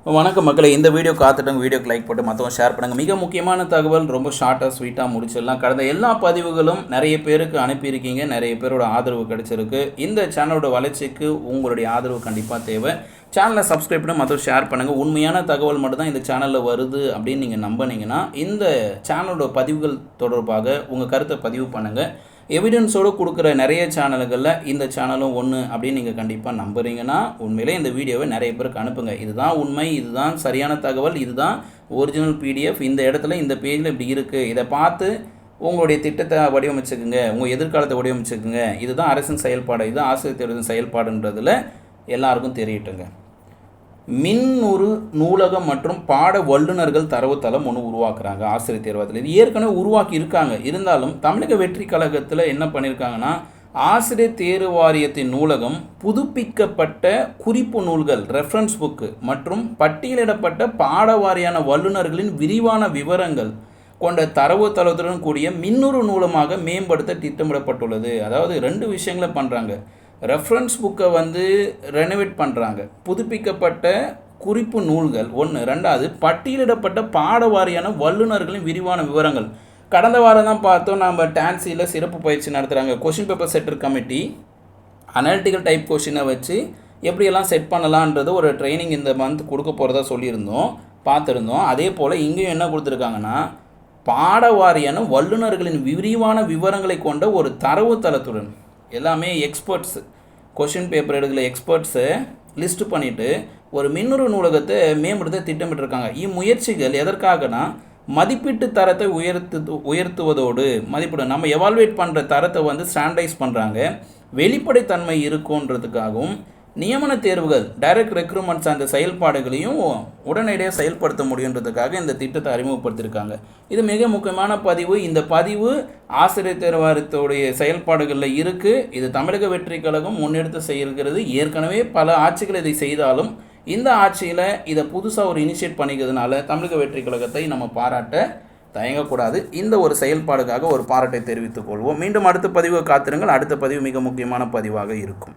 வணக்கம் மக்களே, இந்த வீடியோ காத்துட்டவங்க வீடியோக்கு லைக் போட்டு மற்றவங்க ஷேர் பண்ணுங்கள். மிக முக்கியமான தகவல், ரொம்ப ஷார்ட்டாக ஸ்வீட்டாக முடிச்சிடலாம். கடந்த எல்லா பதிவுகளும் நிறைய பேருக்கு அனுப்பியிருக்கீங்க, நிறைய பேரோட ஆதரவு கிடச்சிருக்கு. இந்த சேனலோட வளர்ச்சிக்கு உங்களுடைய ஆதரவு கண்டிப்பாக தேவை. சேனலை சப்ஸ்கிரைப் பண்ணி மற்றவங்க ஷேர் பண்ணுங்கள். உண்மையான தகவல் மட்டும்தான் இந்த சேனலில் வருது அப்படின்னு நீங்கள் நம்பினீங்கன்னா இந்த சேனலோட பதிவுகள் தொடர்பாக உங்கள் கருத்தை பதிவு பண்ணுங்கள். எவிடன்ஸோடு கொடுக்குற நிறைய சேனல்களில் இந்த சேனலும் ஒன்று அப்படின்னு நீங்கள் கண்டிப்பாக நம்புறீங்கன்னா உண்மையிலே இந்த வீடியோவை நிறைய பேருக்கு அனுப்புங்க. இதுதான் உண்மை, இதுதான் சரியான தகவல், இதுதான் ஒரிஜினல் பிடிஎஃப், இந்த இடத்துல இந்த பேஜில் இப்படி இருக்குது, இதை பார்த்து உங்களுடைய திட்டத்தை வடிவமைச்சுக்குங்க, உங்கள் எதிர்காலத்தை வடிவமைச்சுக்குங்க, இதுதான் அரசின் செயல்பாடு, இதுதான் ஆசிரியர் தேர்வின் செயல்பாடுன்றதில் எல்லாருக்கும் தெரியட்டுங்க. மின்னுறு நூலகம் மற்றும் பாட வல்லுநர்கள் தரவுத்தளம் ஒன்று உருவாக்குறாங்க ஆசிரியர் தேர்வாத்தில். இது ஏற்கனவே உருவாக்கி இருக்காங்க. இருந்தாலும் தமிழக வெற்றி கழகத்தில் என்ன பண்ணியிருக்காங்கன்னா, ஆசிரியர் தேர்வு வாரியத்தின் நூலகம் புதுப்பிக்கப்பட்ட குறிப்பு நூல்கள், ரெஃபரன்ஸ் புக்கு மற்றும் பட்டியலிடப்பட்ட பாட வாரியான வல்லுநர்களின் விரிவான விவரங்கள் கொண்ட தரவுத்தளத்துடன் கூடிய மின்னுறு நூலமாக மேம்படுத்த திட்டமிடப்பட்டுள்ளது. அதாவது 2 விஷயங்களை பண்ணுறாங்க. ரெஃபரன்ஸ் புக்கை ரெனோவேட் பண்ணுறாங்க, புதுப்பிக்கப்பட்ட குறிப்பு நூல்கள் ஒன்று. 2வது பட்டியலிடப்பட்ட பாட வாரியான வல்லுநர்களின் விரிவான விவரங்கள். கடந்த வாரம் தான் பார்த்தோம், நம்ம டான்சியில் சிறப்பு பயிற்சி நடத்துகிறாங்க. Question paper setter committee analytical type கொஷினை வச்சு எப்படியெல்லாம் செட் பண்ணலான்றது ஒரு ட்ரைனிங் இந்த மந்த் கொடுக்க போகிறதா பார்த்துருந்தோம். அதே போல் இங்கேயும் என்ன கொடுத்துருக்காங்கன்னா, பாட வாரியான வல்லுநர்களின் விரிவான விவரங்களை கொண்ட ஒரு தரவுத்தளத்துடன் எல்லாமே எக்ஸ்பர்ட்ஸ், கொஷின் பேப்பர் எடுக்கிற எக்ஸ்பர்ட்ஸை லிஸ்ட் பண்ணிவிட்டு ஒரு மின்னுறு நூலகத்தை மேம்படுத்த திட்டமிட்டிருக்காங்க. இம்முயற்சிகள் எதற்காகனா, மதிப்பீட்டு தரத்தை உயர்த்துவதோடு நம்ம எவால்வேட் பண்ணுற தரத்தை ஸ்டாண்டர்டைஸ் பண்ணுறாங்க, வெளிப்படைத்தன்மை இருக்குன்றதுக்காகவும் நியமன தேர்வுகள் டைரக்ட் ரெக்ரூட்மெண்ட்ஸ் அந்த செயல்பாடுகளையும் உடனடியாக செயல்படுத்த முடியுன்றதுக்காக இந்த திட்டத்தை அறிமுகப்படுத்தியிருக்காங்க. இது மிக முக்கியமான பதிவு. இந்த பதிவு ஆசிரியர் தேர்வாரியத்துடைய செயல்பாடுகளில் இருக்குது. இது தமிழக வெற்றி கழகம் முன்னெடுத்து செய்கிறது. ஏற்கனவே பல ஆட்சிகள் இதை செய்தாலும் இந்த ஆட்சியில் இதை புதுசாக ஒரு இனிஷியேட் பண்ணிக்கிறதுனால தமிழக வெற்றி கழகத்தை நம்ம பாராட்ட தயங்கக்கூடாது. இந்த ஒரு செயல்பாடுக்காக ஒரு பாராட்டை தெரிவித்துக் கொள்வோம். மீண்டும் அடுத்த பதிவை காத்திருங்கள். அடுத்த பதிவு மிக முக்கியமான பதிவாக இருக்கும்.